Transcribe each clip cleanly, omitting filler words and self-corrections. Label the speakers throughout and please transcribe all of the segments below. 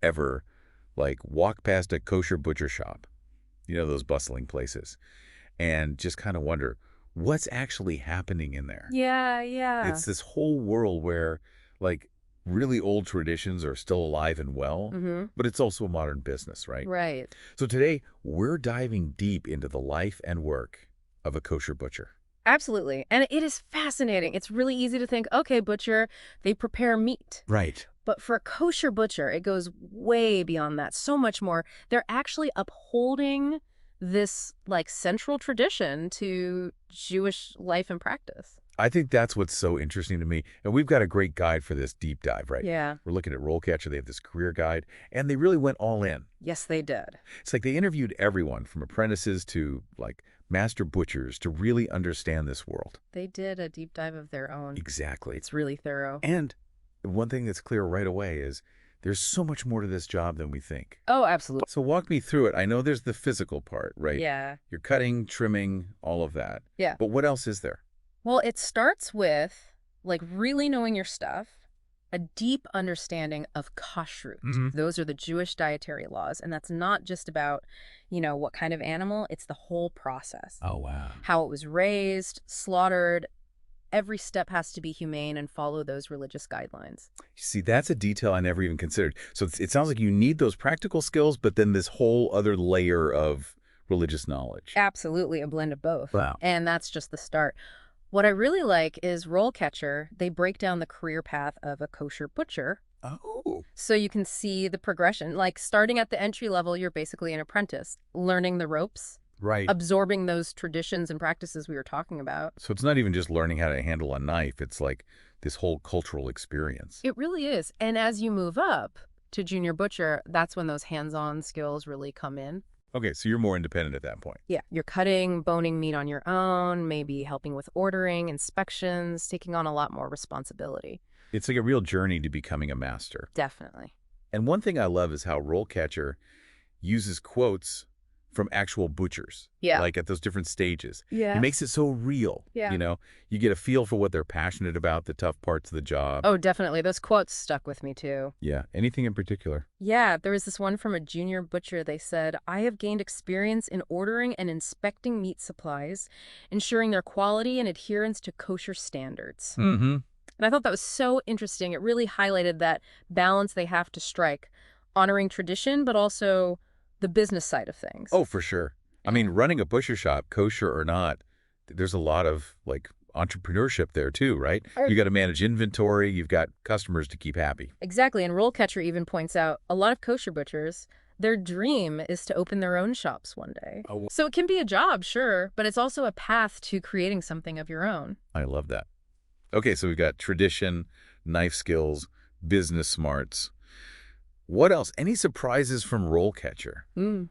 Speaker 1: ever, like, walk past a kosher butcher shop, those bustling places, and just kind of wonder what's actually happening in there.
Speaker 2: Yeah, yeah.
Speaker 1: It's this whole world where, like, really old traditions are still alive and well,
Speaker 2: Mm-hmm.
Speaker 1: but it's also a modern business, right?
Speaker 2: Right.
Speaker 1: So today, we're diving deep into the life and work of a kosher butcher.
Speaker 2: Absolutely. And it is fascinating. It's really easy to think, okay, butcher, they prepare meat.
Speaker 1: Right.
Speaker 2: But for a kosher butcher, it goes way beyond that, so much more. They're actually upholding this like central tradition to Jewish life and practice.
Speaker 1: I think that's what's so interesting to me. And we've got a great guide for this deep dive, right?
Speaker 2: Yeah.
Speaker 1: We're looking at RoleCatcher. They have this career guide, and they really went all in.
Speaker 2: Yes, they did.
Speaker 1: It's like they interviewed everyone from apprentices to, like, master butchers to really understand this world.
Speaker 2: They did a deep dive of their own.
Speaker 1: Exactly.
Speaker 2: It's really thorough.
Speaker 1: And one thing that's clear right away is there's so much more to this job than we think.
Speaker 2: Oh, absolutely.
Speaker 1: So walk me through it. I know there's the physical part, right?
Speaker 2: Yeah.
Speaker 1: You're cutting, trimming, all of that.
Speaker 2: Yeah.
Speaker 1: But what else is there?
Speaker 2: Well, it starts with like really knowing your stuff, a deep understanding of kashrut.
Speaker 1: Mm-hmm.
Speaker 2: Those are the Jewish dietary laws. And that's not just about, what kind of animal, it's the whole process.
Speaker 1: Oh, wow.
Speaker 2: How it was raised, slaughtered. Every step has to be humane and follow those religious guidelines.
Speaker 1: See, that's a detail I never even considered. So it sounds like you need those practical skills, but then this whole other layer of religious knowledge.
Speaker 2: Absolutely, a blend of both.
Speaker 1: Wow.
Speaker 2: And that's just the start. What I really like is RoleCatcher. They break down the career path of a kosher butcher.
Speaker 1: Oh.
Speaker 2: So you can see the progression. Like starting at the entry level, you're basically an apprentice, learning the ropes,
Speaker 1: Right.
Speaker 2: absorbing those traditions and practices we were talking about.
Speaker 1: So it's not even just learning how to handle a knife. It's like this whole cultural experience.
Speaker 2: It really is. And as you move up to junior butcher, that's when those hands-on skills really come in.
Speaker 1: Okay, so you're more independent at that point.
Speaker 2: Yeah, you're cutting, boning meat on your own, maybe helping with ordering, inspections, taking on a lot more responsibility.
Speaker 1: It's like a real journey to becoming a master.
Speaker 2: Definitely.
Speaker 1: And one thing I love is how RoleCatcher uses quotes from actual butchers.
Speaker 2: Yeah.
Speaker 1: Like at those different stages.
Speaker 2: Yeah.
Speaker 1: He makes it so real.
Speaker 2: Yeah.
Speaker 1: You get a feel for what they're passionate about, the tough parts of the job.
Speaker 2: Oh, definitely. Those quotes stuck with me too.
Speaker 1: Yeah. Anything in particular?
Speaker 2: Yeah, there was this one from a junior butcher. They said, I have gained experience in ordering and inspecting meat supplies, ensuring their quality and adherence to kosher standards.
Speaker 1: Mm-hmm.
Speaker 2: And I thought that was so interesting. It really highlighted that balance they have to strike, honoring tradition, but also the business side of things.
Speaker 1: Oh, for sure. I mean, running a butcher shop, kosher or not, there's a lot of, like, entrepreneurship there too, right? You got to manage inventory. You've got customers to keep happy.
Speaker 2: Exactly. And RoleCatcher even points out a lot of kosher butchers, their dream is to open their own shops one day.
Speaker 1: Oh.
Speaker 2: So it can be a job, sure, but it's also a path to creating something of your own.
Speaker 1: I love that. Okay, so we've got tradition, knife skills, business smarts. What else? Any surprises from RoleCatcher?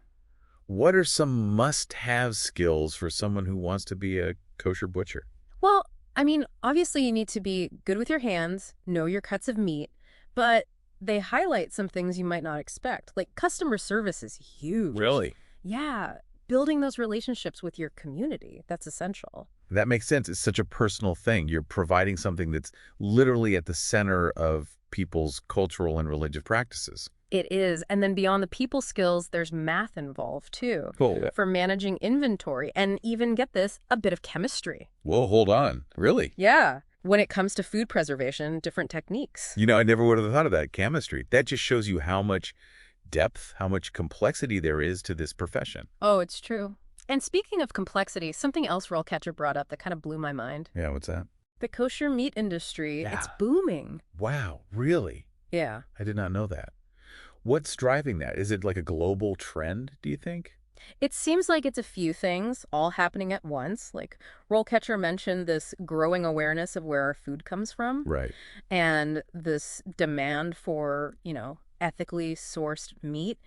Speaker 1: What are some must-have skills for someone who wants to be a kosher butcher?
Speaker 2: Well, I mean, obviously you need to be good with your hands, know your cuts of meat, but they highlight some things you might not expect. Like customer service is huge.
Speaker 1: Really?
Speaker 2: Yeah, building those relationships with your community, that's essential.
Speaker 1: That makes sense. It's such a personal thing. You're providing something that's literally at the center of people's cultural and religious practices.
Speaker 2: It is. And then beyond the people skills, there's math involved too.
Speaker 1: Cool.
Speaker 2: For managing inventory and even, get this, a bit of chemistry.
Speaker 1: Whoa, hold on. Really?
Speaker 2: Yeah. When it comes to food preservation, different techniques.
Speaker 1: I never would have thought of that. Chemistry. That just shows you how much depth, how much complexity there is to this profession.
Speaker 2: Oh, it's true. And speaking of complexity, something else RoleCatcher brought up that kind of blew my mind.
Speaker 1: Yeah, what's that?
Speaker 2: The kosher meat industry,
Speaker 1: Yeah.
Speaker 2: it's booming.
Speaker 1: Wow, really?
Speaker 2: Yeah.
Speaker 1: I did not know that. What's driving that? Is it like a global trend, do you think?
Speaker 2: It seems like it's a few things all happening at once. Like RoleCatcher mentioned this growing awareness of where our food comes from.
Speaker 1: Right.
Speaker 2: And this demand for, ethically sourced meat.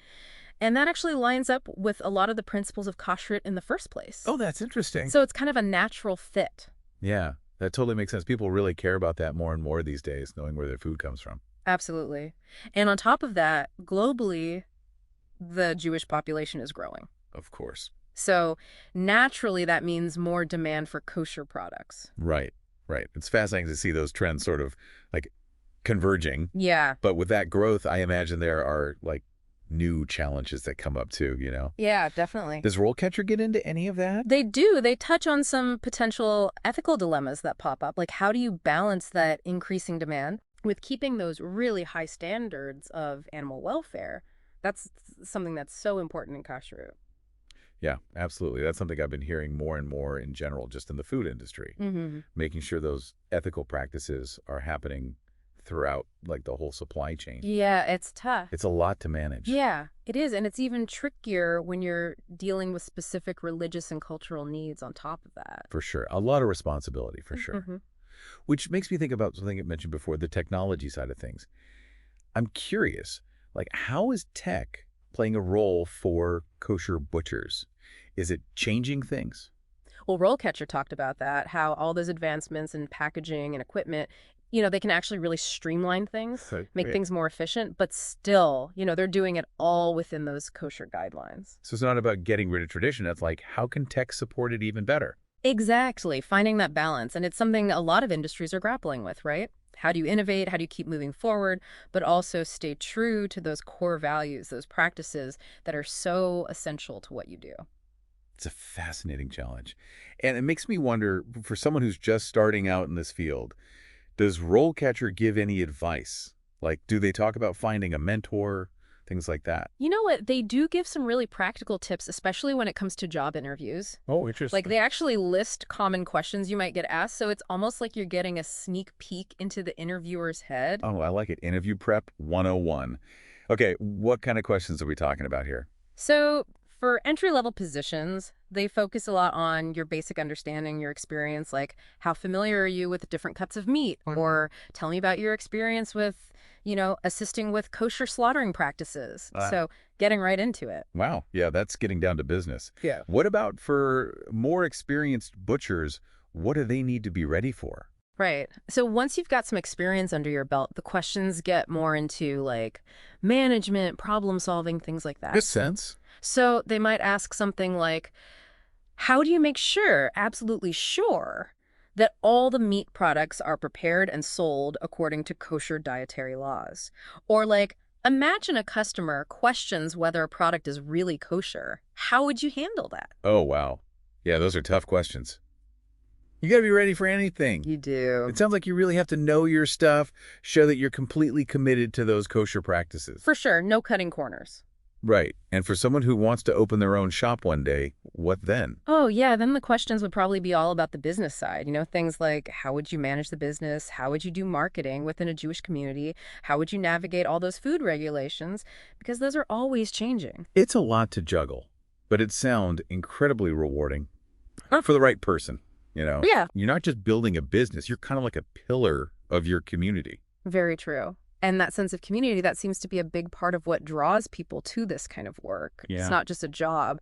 Speaker 2: And that actually lines up with a lot of the principles of kashrut in the first place.
Speaker 1: Oh, that's interesting.
Speaker 2: So it's kind of a natural fit.
Speaker 1: Yeah, that totally makes sense. People really care about that more and more these days, knowing where their food comes from.
Speaker 2: Absolutely. And on top of that, globally, the Jewish population is growing.
Speaker 1: Of course.
Speaker 2: So naturally, that means more demand for kosher products.
Speaker 1: Right, right. It's fascinating to see those trends sort of like converging.
Speaker 2: Yeah.
Speaker 1: But with that growth, I imagine there are like new challenges that come up too, you know?
Speaker 2: Yeah, definitely.
Speaker 1: Does RoleCatcher get into any of that?
Speaker 2: They do. They touch on some potential ethical dilemmas that pop up. Like, how do you balance that increasing demand with keeping those really high standards of animal welfare? That's something that's so important in kashrut.
Speaker 1: Yeah, absolutely. That's something I've been hearing more and more in general, just in the food industry,
Speaker 2: Mm-hmm.
Speaker 1: making sure those ethical practices are happening throughout like the whole supply chain.
Speaker 2: Yeah, it's tough.
Speaker 1: It's a lot to manage.
Speaker 2: Yeah, it is. And it's even trickier when you're dealing with specific religious and cultural needs on top of that.
Speaker 1: For sure. A lot of responsibility, for sure.
Speaker 2: Mm-hmm.
Speaker 1: Which makes me think about something I mentioned before, the technology side of things. I'm curious, like, how is tech playing a role for kosher butchers? Is it changing things?
Speaker 2: Well, RoleCatcher talked about that, how all those advancements in packaging and equipment, they can actually really streamline things, make
Speaker 1: Yeah.
Speaker 2: things more efficient, but still, they're doing it all within those kosher guidelines.
Speaker 1: So it's not about getting rid of tradition. It's like, how can tech support it even better?
Speaker 2: Exactly, finding that balance. And it's something a lot of industries are grappling with, right? How do you innovate? How do you keep moving forward, but also stay true to those core values, those practices that are so essential to what you do?
Speaker 1: It's a fascinating challenge. And it makes me wonder, for someone who's just starting out in this field, does RoleCatcher give any advice? Like, do they talk about finding a mentor, things like that?
Speaker 2: You know what? They do give some really practical tips, especially when it comes to job interviews.
Speaker 1: Oh, interesting.
Speaker 2: Like, they actually list common questions you might get asked, so it's almost like you're getting a sneak peek into the interviewer's head.
Speaker 1: Oh, I like it. Interview prep 101. Okay, what kind of questions are we talking about here?
Speaker 2: So, for entry-level positions, they focus a lot on your basic understanding, your experience, like how familiar are you with different cuts of meat? Or tell me about your experience with, assisting with kosher slaughtering practices. So, getting right into it.
Speaker 1: Wow. Yeah, that's getting down to business.
Speaker 2: Yeah.
Speaker 1: What about for more experienced butchers? What do they need to be ready for?
Speaker 2: Right. So once you've got some experience under your belt, the questions get more into like management, problem solving, things like that.
Speaker 1: Makes sense.
Speaker 2: So they might ask something like, how do you make sure, absolutely sure, that all the meat products are prepared and sold according to kosher dietary laws? Or like, imagine a customer questions whether a product is really kosher. How would you handle that?
Speaker 1: Oh, wow. Yeah, those are tough questions. You got to be ready for anything.
Speaker 2: You do.
Speaker 1: It sounds like you really have to know your stuff, show that you're completely committed to those kosher practices.
Speaker 2: For sure, no cutting corners.
Speaker 1: Right. And for someone who wants to open their own shop one day, what then?
Speaker 2: Oh, yeah, then the questions would probably be all about the business side. Things like how would you manage the business? How would you do marketing within a Jewish community? How would you navigate all those food regulations? Because those are always changing.
Speaker 1: It's a lot to juggle, but it sounds incredibly rewarding for the right person.
Speaker 2: Yeah.
Speaker 1: You're not just building a business. You're kind of like a pillar of your community.
Speaker 2: Very true. And that sense of community, that seems to be a big part of what draws people to this kind of work.
Speaker 1: Yeah.
Speaker 2: It's not just a job.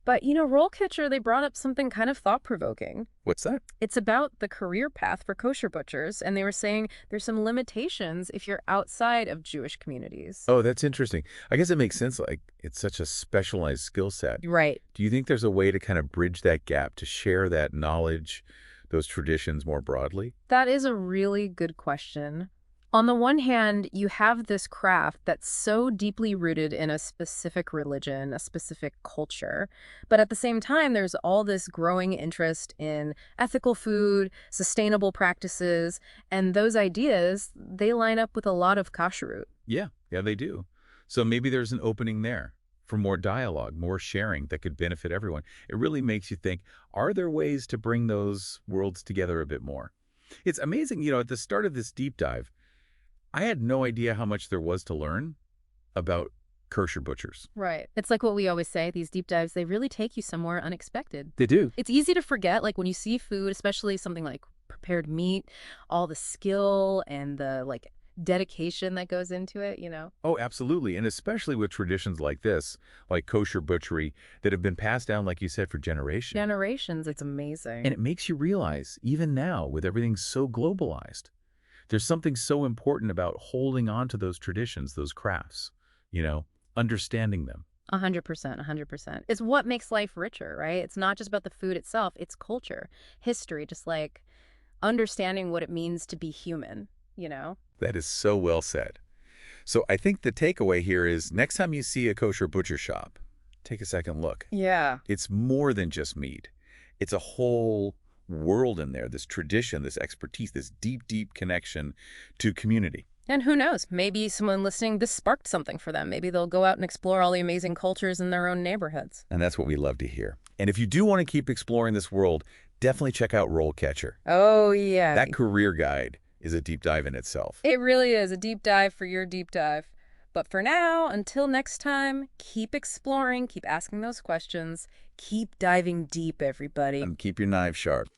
Speaker 2: But, RoleCatcher, they brought up something kind of thought-provoking.
Speaker 1: What's that?
Speaker 2: It's about the career path for kosher butchers, and they were saying there's some limitations if you're outside of Jewish communities.
Speaker 1: Oh, that's interesting. I guess it makes sense. Like, it's such a specialized skill set.
Speaker 2: Right.
Speaker 1: Do you think there's a way to kind of bridge that gap, to share that knowledge, those traditions more broadly?
Speaker 2: That is a really good question. On the one hand, you have this craft that's so deeply rooted in a specific religion, a specific culture. But at the same time, there's all this growing interest in ethical food, sustainable practices, and those ideas, they line up with a lot of kashrut.
Speaker 1: Yeah, they do. So maybe there's an opening there for more dialogue, more sharing that could benefit everyone. It really makes you think, are there ways to bring those worlds together a bit more? It's amazing, at the start of this deep dive, I had no idea how much there was to learn about kosher butchers.
Speaker 2: Right. It's like what we always say, these deep dives, they really take you somewhere unexpected.
Speaker 1: They do.
Speaker 2: It's easy to forget, like when you see food, especially something like prepared meat, all the skill and the dedication that goes into it.
Speaker 1: Oh, absolutely. And especially with traditions like this, like kosher butchery, that have been passed down, like you said, for generations.
Speaker 2: Generations, it's amazing.
Speaker 1: And it makes you realize, even now, with everything so globalized, there's something so important about holding on to those traditions, those crafts, understanding them.
Speaker 2: 100%, 100%. It's what makes life richer, right? It's not just about the food itself, it's culture, history, just like understanding what it means to be human.
Speaker 1: That is so well said. So I think the takeaway here is next time you see a kosher butcher shop, take a second look.
Speaker 2: Yeah.
Speaker 1: It's more than just meat. It's a whole world in there, this tradition, this expertise, this deep, deep connection to community.
Speaker 2: And who knows, maybe someone listening, this sparked something for them. Maybe they'll go out and explore all the amazing cultures in their own neighborhoods.
Speaker 1: And that's what we love to hear. And if you do want to keep exploring this world, definitely check out RoleCatcher.
Speaker 2: Oh, yeah.
Speaker 1: That career guide is a deep dive in itself.
Speaker 2: It really is a deep dive for your deep dive. But for now, until next time, keep exploring, keep asking those questions, keep diving deep, everybody.
Speaker 1: And keep your knives sharp.